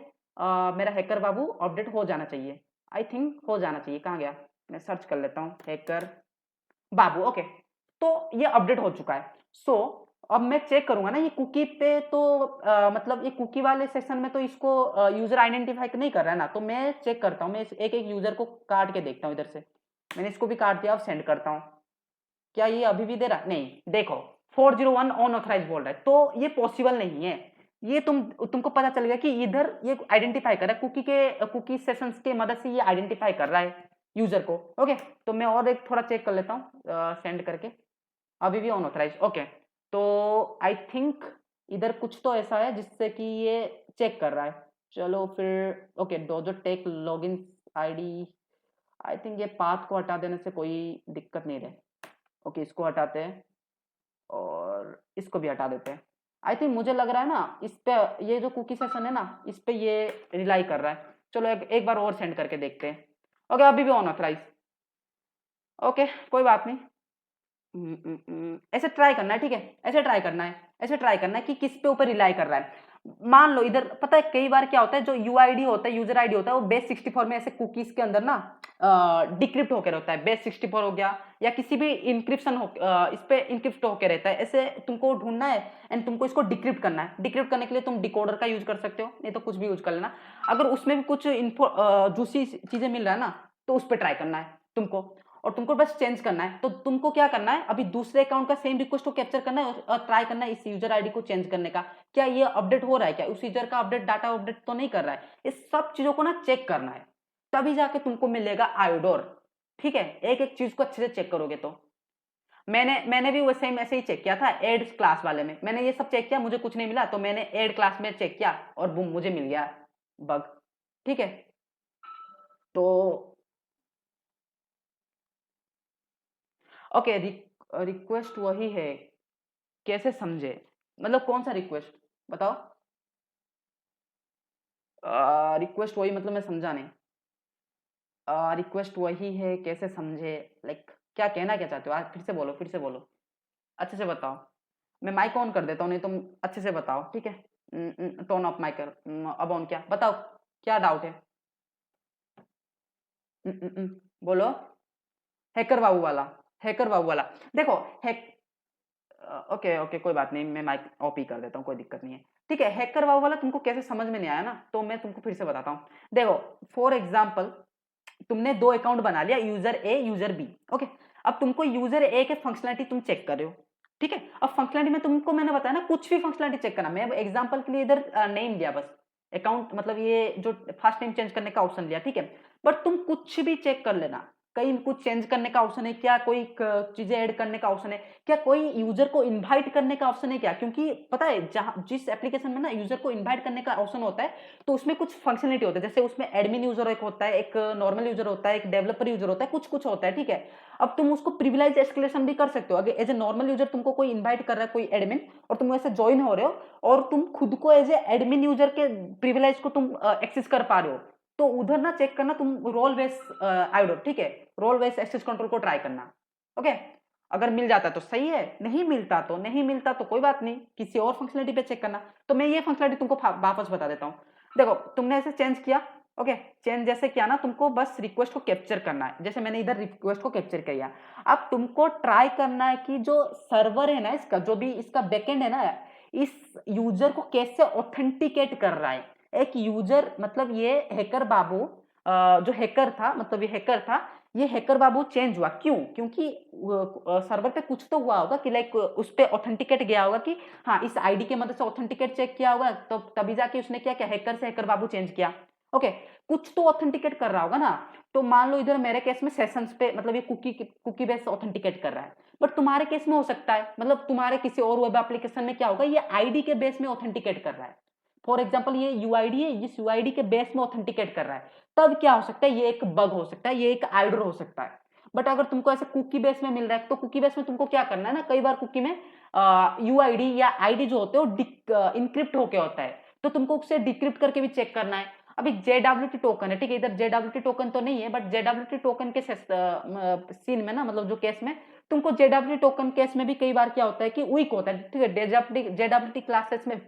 मेरा हैकर बाबू अपडेट हो जाना चाहिए, आई थिंक हो जाना चाहिए, कहाँ गया, मैं सर्च कर लेता हूँ हैकर बाबू, ओके। तो ये अपडेट हो चुका है। अब मैं चेक करूंगा ना ये कुकी पे, तो मतलब ये कुकी वाले सेक्शन में तो इसको यूजर आइडेंटिफाई नहीं कर रहा है ना, तो मैं चेक करता हूँ, मैं एक एक यूजर को काट के देखता हूँ इधर से। मैंने इसको भी काट दिया, अब सेंड करता हूँ, क्या ये अभी भी दे रहा, नहीं, देखो 401 ऑन ऑथराइज बोल रहा है, तो ये पॉसिबल नहीं है। ये तुमको पता चल गया कि इधर ये आइडेंटिफाई कर रहा है, कुकी सेशंस के मदद से ये आइडेंटिफाई कर रहा है यूजर को, ओके। तो मैं और एक थोड़ा चेक कर लेता हूँ सेंड करके, अभी भी ऑन ऑथराइज, ओके। तो आई थिंक इधर कुछ तो ऐसा है जिससे कि ये चेक कर रहा है। चलो फिर, okay, dojo tech login ID, I think ये पाथ को हटा देने से कोई दिक्कत नहीं रहे, ओके। इसको हटाते हैं और इसको भी हटा देते हैं। आई थिंक मुझे लग रहा है ना इस पे, ये जो कुकी सेशन है ना, इस पे ये रिलाई कर रहा है। चलो एक बार और सेंड करके देखते हैं, ओके, अभी भी ऑन ऑथराइज, ओके, कोई बात नहीं। ऐसे ट्राई करना है, ठीक है, ऐसे ट्राई करना है, ऐसे ट्राई करना है कि किस पे ऊपर रिलाई कर रहा है। मान लो इधर, पता है कई बार क्या होता है, जो यूआईडी होता है, यूजर आईडी होता है, वो बेस 64 में ऐसे कुकीज के अंदर ना डिक्रिप्ट होकर रहता है, बेस 64 हो गया, या किसी भी इंक्रिप्शन हो, इस पे इंक्रिप्ट होकर रहता है, ऐसे तुमको ढूंढना है एंड तुमको इसको डिक्रिप्ट करना है। डिक्रिप्ट करने के लिए तुम डिकोडर का यूज कर सकते हो, नहीं तो कुछ भी यूज कर लेना। अगर उसमें भी कुछ इन्फो जूसी चीजें मिल रहा है ना, तो उस पर ट्राई करना है तुमको, और तुमको बस चेंज करना है। तो तुमको क्या करना है, अभी दूसरे अकाउंट का सेम रिक्वेस्ट को कैप्चर करना है और ट्राई करना है इस यूजर आईडी को चेंज करने का, क्या ये अपडेट हो रहा है, क्या उस यूजर का अपडेट डाटा अपडेट तो नहीं कर रहा है। इस सब चीजों को ना चेक करना है, तभी जाके तुमको मिलेगा आयोडोर, ठीक है। एक एक चीज को अच्छे से चेक करोगे तो, मैंने भी वैसे ही ऐसे ही चेक किया था एड क्लास वाले में, मैंने ये सब चेक किया, मुझे कुछ नहीं मिला, तो मैंने एड क्लास में चेक किया और बूम, मुझे मिल गया बग, ठीक है। तो ओके, रिक्वेस्ट वही है, कैसे समझे, मतलब कौन सा रिक्वेस्ट, बताओ। रिक्वेस्ट वही मतलब मैं समझा नहीं, रिक्वेस्ट वही है कैसे समझे, लाइक क्या कहना क्या चाहते हो, आज फिर से बोलो, फिर से बोलो, अच्छे से बताओ। मैं माइक ऑन कर देता हूँ, नहीं तुम अच्छे से बताओ, ठीक है। टर्न ऑफ माइक कर, अब ऑन, क्या बताओ, क्या डाउट है, बोलो। हैकर बाबू वाला, हैकर बाबू वाला। देखो ओके ओके कोई बात नहीं, मैं माइक ऑफ ही कर देता हूँ, कोई दिक्कत नहीं है। ठीक है, हैकर बाबू वाला तुमको कैसे समझ में नहीं आया ना, तो मैं तुमको फिर से बताता हूँ। देखो फॉर एग्जाम्पल तुमने दो अकाउंट बना लिया, user A user B. Okay, अब तुमको यूजर ए के फंक्शनलिटी तुम चेक कर रहे हो। ठीक है, अब फंक्शनलिटी में तुमको मैंने बताया ना कुछ भी फंक्शनलिटी चेक करना। मैं एग्जांपल के लिए इधर नेम लिया बस, अकाउंट मतलब ये जो फर्स्ट नेम चेंज करने का ऑप्शन लिया। ठीक है, बट तुम कुछ भी चेक कर लेना, कहीं कुछ चेंज करने का ऑप्शन है क्या, कोई चीजें ऐड करने का ऑप्शन है क्या, कोई यूजर को इनवाइट करने का ऑप्शन है क्या। क्योंकि पता है जहां जिस एप्लीकेशन में ना यूजर को इनवाइट करने का ऑप्शन होता है तो उसमें कुछ फंक्शनलिटी होता है, जैसे उसमें एडमिन यूजर एक होता है, एक नॉर्मल यूजर होता है, एक डेवलपर यूजर होता है, कुछ कुछ होता है। ठीक है, अब तुम उसको प्रिविलेज एस्केलेशन भी कर सकते हो। अगर एज ए नॉर्मल यूजर तुमको कोई इनवाइट कर रहा है, कोई एडमिन, और तुम ऐसे ज्वाइन हो रहे हो और तुम खुद को एज ए एडमिन यूजर के प्रिविलेज को तुम एक्सेस कर पा रहे हो, तो उधर ना चेक करना तुम रोल बेस आईडो। ठीक है, रोल बेस एक्सेस कंट्रोल को ट्राई करना। ओके, अगर मिल जाता तो सही है, नहीं मिलता तो कोई बात नहीं, किसी और फंक्शनलिटी पे चेक करना। तो मैं ये फंक्शनलिटी तुमको वापस बता देता हूँ। देखो तुमने ऐसे चेंज किया। ओके, चेंज जैसे किया ना, तुमको बस रिक्वेस्ट को कैप्चर करना है, जैसे मैंने इधर रिक्वेस्ट को कैप्चर किया। अब तुमको ट्राई करना है कि जो सर्वर है ना इसका, जो भी इसका बैकएंड है ना, इस यूजर को कैसे ऑथेंटिकेट कर रहा है। एक यूजर मतलब ये हैकर बाबू जो हैकर था, मतलब ये हैकर था, ये हैकर बाबू चेंज हुआ क्यों? क्योंकि सर्वर पे कुछ तो हुआ होगा कि लाइक उस पे ऑथेंटिकेट गया होगा कि हाँ इस आईडी के मदद से ऑथेंटिकेट चेक किया होगा, तो तभी जाके उसने क्या क्या हैकर से हैकर बाबू चेंज किया। ओके, कुछ तो ऑथेंटिकेट कर रहा होगा ना। तो मान लो इधर मेरे केस में सेशंस पे मतलब ये कुकी बेस ऑथेंटिकेट कर रहा है, बट तुम्हारे केस में हो सकता है मतलब तुम्हारे किसी और वेब एप्लीकेशन में क्या होगा, ये आईडी के बेस में ऑथेंटिकेट कर रहा है। फॉर एग्जाम्पल ये यूआईडी है, इस यूआईडी के बेस में ऑथेंटिकेट कर रहा है, तब क्या हो सकता है, ये एक बग हो सकता है, ये एक आइडर हो सकता है। बट अगर तुमको ऐसे कुकी बेस में मिल रहा है, तो कुकी बेस में तुमको क्या करना है ना, कई बार कुकी में यूआईडी या आईडी जो होते हैं वो इनक्रिप्ट होके होता है, तो तुमको उसे डिक्रिप्ट करके भी चेक करना है। अभी जेडब्ल्यूटी टोकन है, ठीक है, इधर जेडब्ल्यूटी टोकन तो नहीं है, बट जेडब्ल्यूटी टोकन के सीन में ना, मतलब जो केस में तुमको जेडब्ल्यूटी टोकन केस में भी कई बार क्या होता है कि वीक होता है। ठीक है, जेडब्ल्यूटी क्लासेस में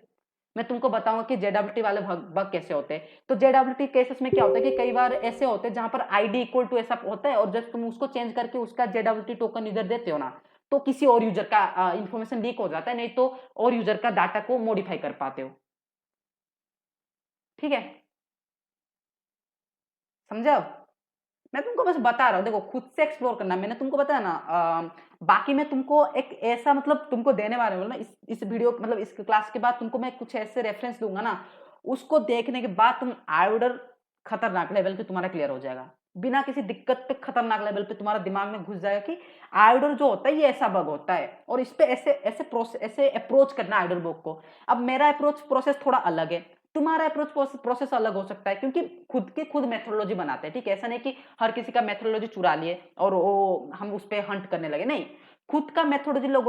मैं तुमको बताऊंगा कि जेडब्ल्यूटी वाले बग कैसे होते हैं। तो जेडब्ल्यूटी केसेस में क्या होता है कि कई बार ऐसे होते हैं जहां पर आईडी इक्वल टू ऐसा होता है, और जब तुम उसको चेंज करके उसका जेडब्ल्यूटी टोकन इधर देते हो ना, तो किसी और यूजर का इंफॉर्मेशन लीक हो जाता है, नहीं तो और यूजर का डाटा को मॉडिफाई कर पाते हो। ठीक है, समझे? अब मैं तुमको बस बता रहा हूँ, देखो खुद से एक्सप्लोर करना, मैंने तुमको बताया ना। बाकी मैं तुमको एक ऐसा मतलब तुमको देने वाले हूँ ना, इस वीडियो मतलब इस क्लास के बाद तुमको मैं कुछ ऐसे रेफरेंस दूंगा ना, उसको देखने के बाद तुम आयोडर खतरनाक लेवल पे तुम्हारा क्लियर हो जाएगा, बिना किसी दिक्कत पे खतरनाक लेवल पे तुम्हारा दिमाग में घुस जाएगा कि आयोडर जो होता है ये ऐसा बग होता है, और इस पे ऐसे ऐसे प्रोसेस ऐसे अप्रोच करना आयोडर बग को। अब मेरा अप्रोच प्रोसेस थोड़ा अलग है, तुम्हारा अप्रोच प्रोसेस अलग हो सकता है, क्योंकि खुद मेथोडोलॉजी बनाते हैं। ठीक है, ऐसा नहीं कि हर किसी का मेथोडोलॉजी चुरा लिए और वो हम उस पे हंट करने लगे, नहीं, खुद का मेथोडोलॉजी लोग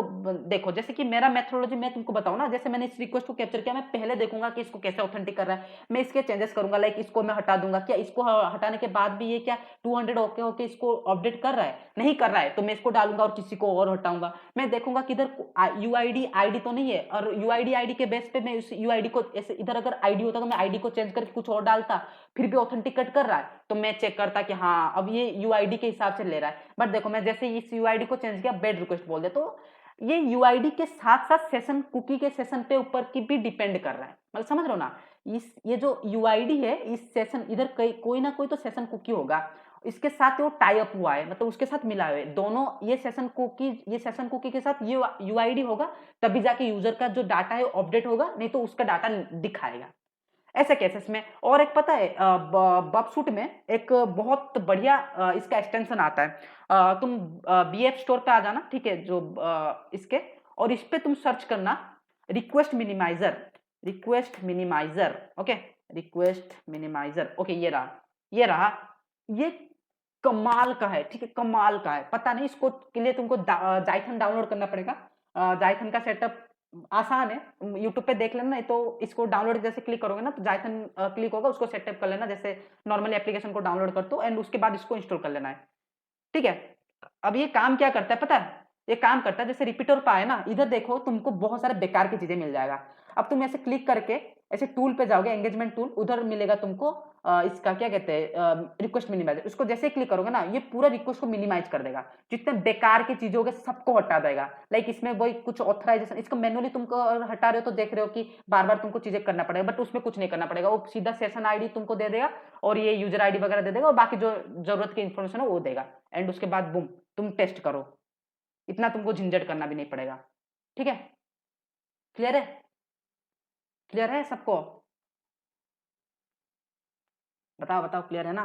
देखो। जैसे कि मेरा मेथोडोलॉजी मैं तुमको बताऊं ना, जैसे मैंने इस रिक्वेस्ट को कैप्चर किया, मैं पहले देखूंगा कि इसको कैसे ऑथेंटिक कर रहा है, मैं इसके चेंजेस करूंगा, लाइक इसको मैं हटा दूंगा, क्या इसको हटाने के बाद भी ये क्या 200 ओके होके इसको अपडेट कर रहा है, नहीं कर रहा है तो मैं इसको डालूंगा और किसी को और हटाऊंगा। मैं देखूंगा कि इधर यूआईडी आईडी तो नहीं है, और यूआईडी आईडी के बेस पे मैं उस यूआईडी को ऐसे, इधर अगर आईडी होता तो मैं आईडी को चेंज करके कुछ और डालता, फिर भी ऑथेंटिकेट कर रहा है तो मैं चेक करता कि हाँ अब ये यूआईडी के हिसाब से ले रहा है। बट देखो मैं जैसे इस यूआईडी को चेंज किया, बेड रिक्वेस्ट बोल दे, तो ये यूआईडी के साथ साथ सेशन कुकी के सेशन पे ऊपर की भी डिपेंड कर रहा है, मतलब समझ रहे हो ना। इस ये जो यूआईडी है, इस सेशन इधर कोई ना कोई तो सेशन कुकी होगा, इसके साथ वो टाई अप हुआ है, मतलब उसके साथ मिला हुआ है दोनों, ये सेशन कुकी के साथ ये यूआईडी होगा, तभी जाके यूजर का जो डाटा है अपडेट होगा, नहीं तो उसका डाटा दिखाएगा। ऐसे केसेस में। और एक पता है बबसूट में एक बहुत बढ़िया इसका एक्सटेंशन आता है, तुम बीएफ स्टोर पे आ जाना, ठीक है, जो इसके, और इस पे तुम सर्च करना request minimiser. Okay, request minimiser, okay, ये रहा, ये कमाल का है। ठीक है, कमाल का है, पता नहीं इसको के लिए तुमको जाइथन डाउनलोड करना पड़ेगा। जाइथन का सेटअप आसान है, यूट्यूब पे देख लेना, नहीं तो इसको डाउनलोड जैसे क्लिक करोगे ना तो जाइथन क्लिक होगा, उसको सेटअप कर लेना, जैसे नॉर्मल एप्लीकेशन को डाउनलोड कर दो एंड उसके बाद इसको इंस्टॉल कर लेना है। ठीक है, अब ये काम क्या करता है पता है, ये काम करता है जैसे रिपीटर पाए ना, इधर देखो तुमको बहुत सारे बेकार की चीजें मिल जाएगा। अब तुम ऐसे क्लिक करके ऐसे टूल पे जाओगे, एंगेजमेंट टूल, उधर मिलेगा तुमको इसका क्या कहते हैं रिक्वेस्ट मिनिमाइजर, उसको जैसे क्लिक करोगे ना ये पूरा रिक्वेस्ट को मिनिमाइज कर देगा, जितने बेकार की चीजें होगी सबको हटा देगा। लाइक इसमें वही कुछ ऑथराइजेशन, इसको मैनुअली तुमको हटा रहे हो तो देख रहे हो कि बार बार तुमको चीजें करना पड़ेगा, बट उसमें कुछ नहीं करना पड़ेगा, वो सीधा सेशन आईडी तुमको दे देगा और ये यूजर आईडी वगैरह दे देगा और बाकी जो जरूरत की इंफॉर्मेशन है वो देगा। एंड उसके बाद बूम तुम टेस्ट करो, इतना तुमको झंझट करना भी नहीं पड़ेगा। ठीक है, क्लियर है? क्लियर है सबको? बताओ बताओ, क्लियर है ना?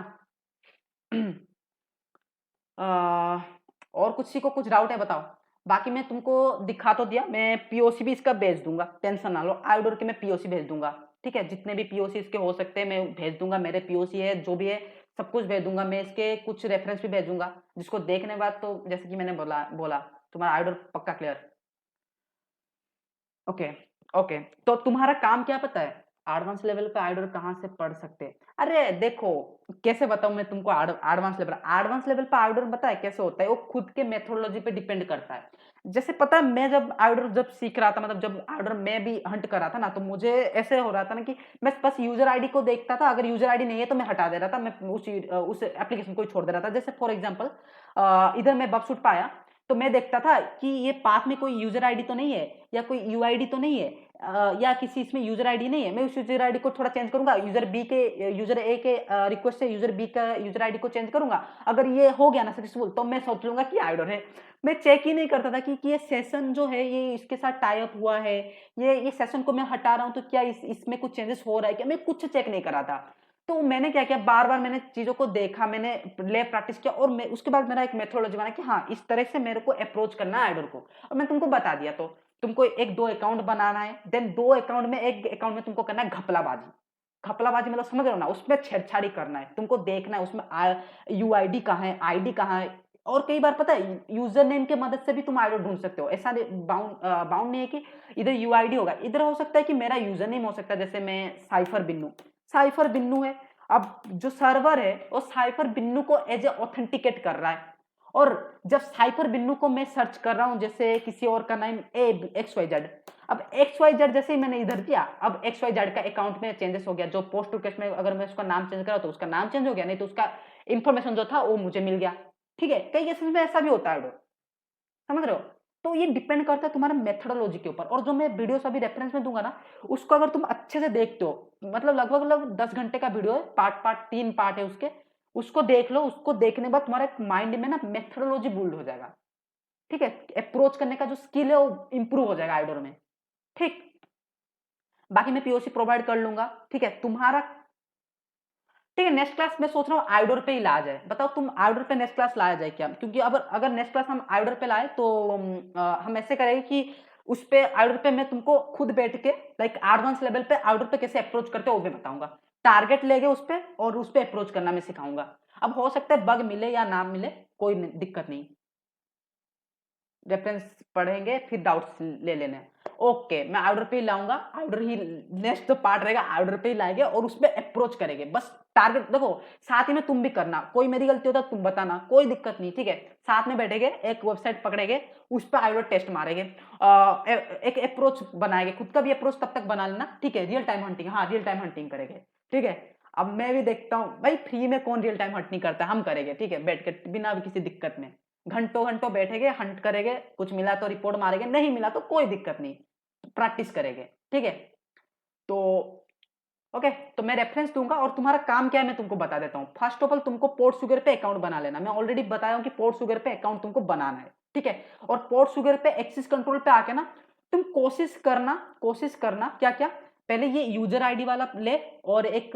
और कुछ सीखो, कुछ डाउट है बताओ। बाकी मैं तुमको दिखा तो दिया, मैं पीओसी भी इसका भेज दूंगा, टेंशन ना लो, आउटडोर के मैं पीओसी भेज दूंगा। ठीक है, जितने भी पीओसी इसके हो सकते हैं मैं भेज दूंगा, मेरे पीओसी है जो भी है सब कुछ भेज दूंगा। मैं इसके कुछ रेफरेंस भी भेजूंगा, जिसको देखने बाद तो जैसे कि मैंने बोला बोला तुम्हारा आउटडोर पक्का क्लियर। ओके ओके, तो तुम्हारा काम क्या पता है, एडवांस लेवल पे आइडोर कहाँ से पढ़ सकते हैं? अरे देखो कैसे बताऊं मैं तुमको, एडवांस लेवल पे आइडोर पता है कैसे होता है, वो खुद के मेथोडोलॉजी पे डिपेंड करता है। जैसे पता है मैं जब आइडोर जब सीख रहा था, मतलब जब आइडोर मैं भी हंट कर रहा था ना, तो मुझे ऐसे हो रहा था ना कि मैं बस यूजर आईडी को देखता था, अगर यूजर आईडी नहीं है तो मैं हटा दे रहा था, मैं उस एप्लीकेशन को ही छोड़ दे रहा था। जैसे फॉर एग्जाम्पल इधर मैं बबसूट पाया तो मैं देखता था कि ये पाथ में कोई यूजर आईडी तो नहीं है या कोई यूआईडी तो नहीं है, या किसी इसमें यूजर आईडी नहीं है, मैं उस यूजर आईडी को थोड़ा चेंज करूंगा, यूजर ए के रिक्वेस्ट से यूजर बी का यूजर आईडी को चेंज करूंगा। अगर ये हो गया ना सक्सेसफुल तो मैं सोच लूंगा कि आइडोर है। मैं चेक ही नहीं करता था कि ये सेशन जो है ये इसके साथ टाई अप हुआ है, ये सेशन को मैं हटा रहा हूं तो क्या इसमें कुछ चेंजेस हो रहा है क्या, मैं कुछ चेक नहीं कर रहा था। तो मैंने क्या किया, बार बार मैंने चीजों को देखा, मैंने लैब प्रैक्टिस किया और मैं उसके बाद मेरा एक मेथोडोलॉजी बना कि हाँ इस तरह से मेरे को अप्रोच करना है आइडोर को, और मैं तुमको बता दिया। तो तुमको एक दो अकाउंट बनाना है, देन दो अकाउंट में एक अकाउंट में तुमको करना है घपलाबाजी। घपलाबाजी मतलब समझ रहे हो ना, उसमें छेड़छाड़ी करना है, तुमको देखना है उसमें यूआईडी कहाँ है, आईडी कहाँ है। और कई बार पता है यूजर नेम के मदद से भी तुम आइडोर ढूंढ सकते हो, ऐसा बाउंड नहीं है कि इधर यूआईडी होगा, इधर हो सकता है कि मेरा यूजर नेम हो सकता है, जैसे मैं साइफर बिन्नू है। अब जो सर्वर है वो साइफर बिन्नू को एज ए ऑथेंटिकेट कर रहा है, और जब साइफर बिन्नू को मैं सर्च कर रहा हूं, जैसे किसी और का नाम एक्स वाई जेड, अब एक्स वाई जेड जैसे ही मैंने इधर दिया, अब एक्स वाई जेड का अकाउंट में चेंजेस हो गया, जो पोस्ट रिक्वेस्ट में अगर मैं उसका नाम चेंज करा तो उसका नाम चेंज हो गया, नहीं तो उसका इंफॉर्मेशन जो था वो मुझे मिल गया। ठीक है, कई केसेस में ऐसा भी होता है, समझ रहे हो? तो ये डिपेंड करता है तुम्हारे मेथोडोलॉजी के ऊपर, और जो मैं वीडियो अभी रेफरेंस में दूंगा ना, उसको अगर तुम अच्छे से देखते हो, मतलब लगभग 10 घंटे का वीडियो है, तीन पार्ट है उसके, उसको देख लो, उसको देखने के बाद तुम्हारे माइंड में ना मेथोडोलॉजी बिल्ड हो जाएगा। ठीक है, अप्रोच करने का जो स्किल है वो इंप्रूव हो जाएगा आइडोर में। ठीक, बाकी मैं पीओसी प्रोवाइड कर लूंगा। ठीक है तुम्हारा, ठीक है नेक्स्ट क्लास मैं सोच रहा हूँ आइडोर पे ही लाया जाए, बताओ तुम आइडोर पे नेक्स्ट क्लास लाया जाए क्या? क्योंकि अगर नेक्स्ट क्लास हम आइडोर पे लाए तो हम ऐसे करेंगे कि उस पे आइडोर पे मैं तुमको खुद बैठ के लाइक एडवांस लेवल पे आइडोर पे कैसे अप्रोच करते हो वो भी बताऊंगा, टारगेट लेके उस पे और उस पे अप्रोच करना मैं सिखाऊंगा। अब हो सकता है बग मिले या ना मिले, कोई दिक्कत नहीं, रेफरेंस पढ़ेंगे फिर डाउट्स ले लेने। ओके मैं आउटर पे ही लाऊंगा, आउटर ही नेक्स्ट जो पार्ट रहेगा आउटर पे ही लाएंगे और उसमें अप्रोच करेंगे, बस टारगेट देखो। साथ ही में तुम भी करना, कोई मेरी गलती होता तुम बताना, कोई दिक्कत नहीं। ठीक है, साथ में बैठेंगे, एक वेबसाइट पकड़ेंगे, उस पर आउटर टेस्ट मारेंगे, एक अप्रोच बनाएंगे, खुद का भी अप्रोच तब तक बना लेना। ठीक है, रियल टाइम हंटिंग, हाँ रियल टाइम हंटिंग करेंगे। ठीक है, अब मैं भी देखता हूँ भाई फ्री में कौन रियल टाइम हंट नहीं करता, हम करेंगे। ठीक है, बैठ के बिना भी किसी दिक्कत में, घंटों घंटों बैठेंगे, हंट करेंगे, कुछ मिला तो रिपोर्ट मारेंगे, नहीं मिला तो कोई दिक्कत नहीं, प्रैक्टिस करेंगे। ठीक है, तो ओके, तो मैं रेफरेंस दूंगा और तुम्हारा काम क्या है मैं तुमको बता देता हूं। फर्स्ट ऑफ ऑल तुमको पोर्ट सुगर पे अकाउंट बना लेना, मैं ऑलरेडी बताया हूं कि पोर्ट सुगर पे अकाउंट तुमको बनाना है। ठीक है, और पोर्ट सुगर पे एक्सेस कंट्रोल पे आके ना तुम कोशिश करना क्या क्या, पहले ये यूजर आईडी वाला ले और एक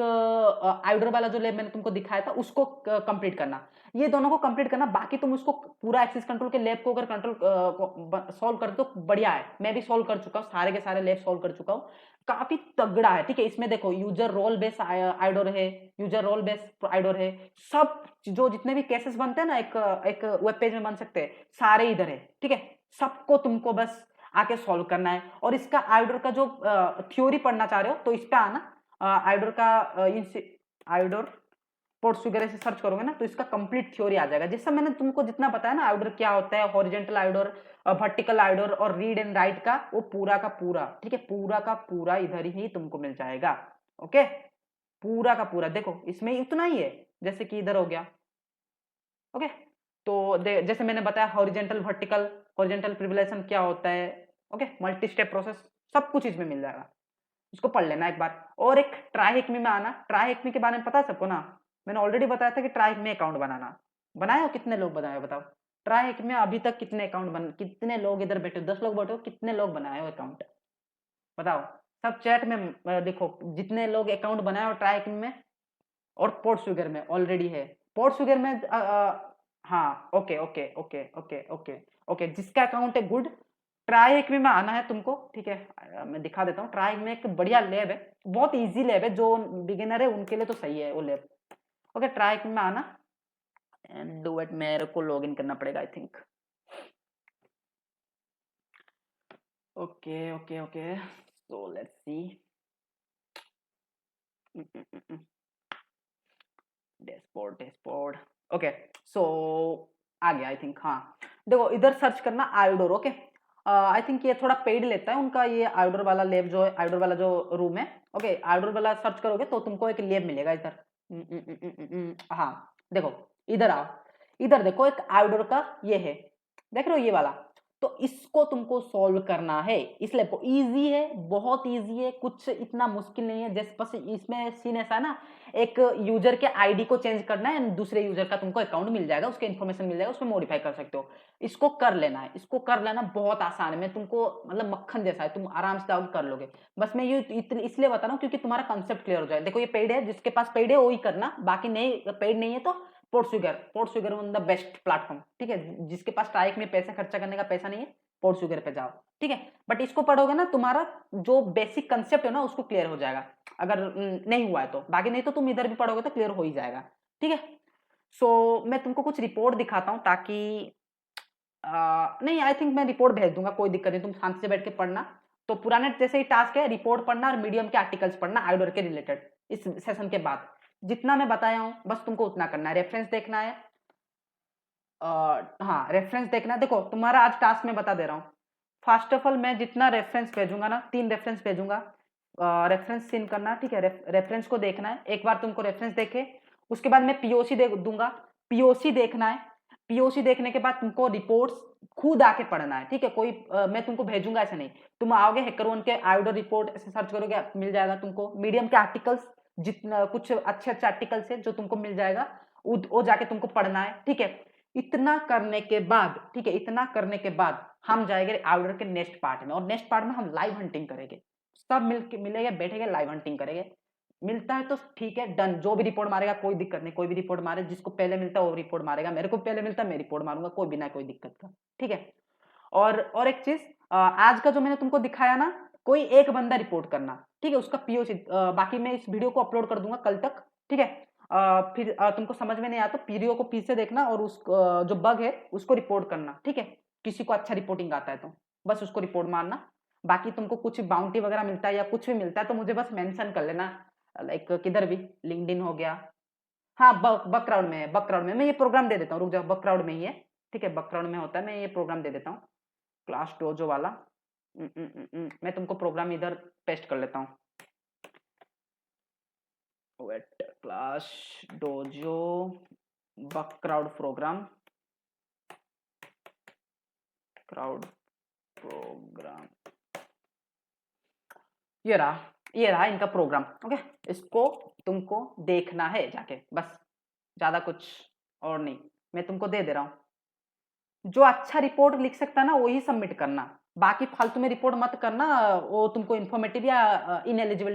आइडर वाला जो ले मैंने तुमको दिखाया था उसको कंप्लीट करना, ये दोनों को कंप्लीट करना। बाकी तुम उसको पूरा एक्सेस कंट्रोल के लैब को अगर कंट्रोल सॉल्व कर दो तो बढ़िया है, मैं भी सॉल्व कर चुका हूँ, सारे के सारे लैब सॉल्व कर चुका हूँ, काफी तगड़ा है। ठीक है, इसमें देखो यूजर रोल बेस आइडोर है, यूजर रोल बेस आइडोर है, सब जो जितने भी केसेस बनते हैं ना एक एक वेब पेज में बन सकते हैं, सारे इधर है। ठीक है, सबको तुमको बस आके सॉल्व करना है। और इसका आइडोर का जो थ्योरी पढ़ना चाह रहे हो तो इस पे आना, आइडोर का आइडोर पोर्ट्स वगैरह से सर्च करोगे ना तो इसका कंप्लीट थ्योरी आ जाएगा, जैसा मैंने तुमको जितना बताया ना आइडोर क्या होता है, हॉरिजेंटल आइडोर, वर्टिकल आइडोर और रीड एंड राइट का, वो पूरा का पूरा, ठीक है पूरा का पूरा इधर ही तुमको मिल जाएगा। ओके, पूरा का पूरा देखो इसमें इतना ही है, जैसे कि इधर हो गया। ओके, तो जैसे मैंने बताया हॉरिजेंटल वर्टिकल, हॉरिजेंटल प्रिविलेशन क्या होता है। ओके, मल्टी स्टेप प्रोसेस, सब कुछ इसमें मिल जाएगा, इसको पढ़ लेना एक बार। और एक ट्राइहेक्मी में आना, ट्राइहेक्मी के बारे में पता है सबको ना, मैंने ऑलरेडी बताया था कि ट्राइहेक्मी अकाउंट बनाना। बनाया हो? कितने लोग बनाए बताओ? ट्राइहेक्मी में अभी तक कितने अकाउंट बन, कितने लोग इधर बैठे हो, 10 लोग बैठे हो, कितने लोग बनाए हो अकाउंट बताओ? सब चैट में लिखो जितने लोग अकाउंट बनाए हो ट्राइहेक्मी में। और पोर्टसुगर में ऑलरेडी है, पोर्टसुगर में हाँ okay okay okay okay okay okay, जिसका अकाउंट है गुड। ट्राइहेक्मी में आना है तुमको, ठीक है। मैं दिखा देता हूँ, ट्राइहेक्मी में एक बढ़िया लैब है, बहुत इजी लैब है, जो बिगिनर है उनके लिए तो सही है वो लैब। ओके, ट्राइहेक्मी में आना एंड डू इट। मेरे को लॉगिन करना पड़ेगा I think. Okay okay okay, so let's see. Dashboard dashboard, okay so आ गया आई थिंक। हाँ देखो, इधर सर्च करना आयोडोर। ओके, आई थिंक ये थोड़ा पेड लेता है उनका, ये आयोडोर वाला लैब जो है, आयोडोर वाला जो रूम है। ओके, आयोडोर वाला सर्च करोगे तो तुमको एक लैब मिलेगा इधर। हाँ देखो, इधर आओ, इधर देखो एक आयोडोर का ये है, देख रहे हो ये वाला। तो इसको तुमको सॉल्व करना है, इसलिए इजी है, बहुत इजी है, कुछ इतना मुश्किल नहीं है। जैसे बस इसमें सीन ऐसा है ना, एक यूजर के आईडी को चेंज करना है, दूसरे यूजर का तुमको अकाउंट मिल जाएगा, उसके इन्फॉर्मेशन मिल जाएगा, उसमें मॉडिफाई कर सकते हो। इसको कर लेना है, इसको कर लेना बहुत आसान है। मैं तुमको मतलब मक्खन जैसा है, तुम आराम से जाओगे कर लोगे। बस मैं ये इसलिए बता रहा हूँ क्योंकि तुम्हारा कंसेप्ट क्लियर हो जाए। देखो ये पेड है, जिसके पास पेड है वही करना, बाकी नहीं, पेड नहीं है तो पोर्टसुगर वन द बेस्ट प्लेटफॉर्म, ठीक है। जिसके पास ट्राइक में पैसे खर्चा करने का पैसा नहीं है, पोर्टसुगर पे जाओ, ठीक है। बट इसको पढ़ोगे ना, तुम्हारा जो बेसिक कंसेप्ट है ना उसको क्लियर हो जाएगा, अगर नहीं हुआ है तो। बाकी नहीं तो तुम इधर भी पढ़ोगे तो क्लियर हो ही जाएगा, ठीक है। सो मैं तुमको कुछ रिपोर्ट दिखाता हूँ ताकि नहीं, आई थिंक मैं रिपोर्ट भेज दूंगा, कोई दिक्कत नहीं, तुम शांति से बैठ के पढ़ना। तो पुराने जैसे ही टास्क है, रिपोर्ट पढ़ना और मीडियम के आर्टिकल्स पढ़ना आयोडोर के रिलेटेड। इस सेशन के बाद जितना मैं बताया हूँ बस तुमको उतना करना है। रेफरेंस देखना है, हाँ रेफरेंस देखना है। देखो तुम्हारा आज टास्क में बता दे रहा हूँ। फर्स्ट ऑफ ऑल मैं जितना रेफरेंस भेजूंगा ना, 3 रेफरेंस भेजूंगा, रेफरेंस सीन करना, ठीक है। रेफरेंस को देखना है, एक बार तुमको रेफरेंस देखे उसके बाद मैं पीओसी दे दूंगा, पीओसी देखना है। पीओसी देखने के बाद तुमको रिपोर्ट्स खुद आके पढ़ना है, ठीक है। कोई मैं तुमको भेजूंगा ऐसा नहीं, तुम आओगे हैकर1 के आयोडो रिपोर्ट ऐसे सर्च करोगे मिल जाएगा तुमको। मीडियम के आर्टिकल्स जितना कुछ अच्छे अच्छे आर्टिकल्स है जो तुमको मिल जाएगा, वो जाके तुमको पढ़ना है, ठीक है। इतना करने के बाद, ठीक है, इतना करने के बाद हम जाएंगे आउटर के नेक्स्ट पार्ट में, और नेक्स्ट पार्ट में हम लाइव हंटिंग करेंगे। सब मिलके मिलेंगे, बैठेंगे, लाइव हंटिंग करेंगे। मिलता है तो ठीक है, डन। जो भी रिपोर्ट मारेगा कोई दिक्कत नहीं, कोई भी रिपोर्ट मारे, जिसको पहले मिलता है वो रिपोर्ट मारेगा। मेरे को पहले मिलता है मैं रिपोर्ट मारूंगा, कोई बिना कोई दिक्कत का, ठीक है। और एक चीज, आज का जो मैंने तुमको दिखाया ना, कोई एक बंदा रिपोर्ट करना, ठीक है, उसका पीओसी। बाकी मैं इस वीडियो को अपलोड कर दूंगा कल तक, ठीक है। फिर तुमको समझ में नहीं आया तो वीडियो को फिर से देखना, और उस जो बग है उसको रिपोर्ट करना, ठीक है। किसी को अच्छा रिपोर्टिंग आता है तो बस उसको रिपोर्ट मारना। बाकी तुमको कुछ बाउंटी वगैरह मिलता है या कुछ भी मिलता है तो मुझे बस मेंशन कर लेना, लाइक किधर भी, लिंक्डइन हो गया। हाँ बग क्राउड में है, बग क्राउड में मैं ये प्रोग्राम दे देता हूँ, रुक जाओ, बग क्राउड में ही है, ठीक है। बग क्राउड में होता है, मैं ये प्रोग्राम दे देता हूँ, क्लास डोजो वाला। मैं तुमको प्रोग्राम इधर पेस्ट कर लेता हूँ। Wait, class dojo Bugcrowd program, crowd program, ये रहा इनका प्रोग्राम। ओके, इसको तुमको देखना है जाके, बस ज्यादा कुछ और नहीं, मैं तुमको दे दे रहा हूँ। जो अच्छा रिपोर्ट लिख सकता है ना वही सबमिट करना, बाकी फालतू में रिपोर्ट मत करना, वो तुमको इन्फॉर्मेटिव या इनएलिजिबल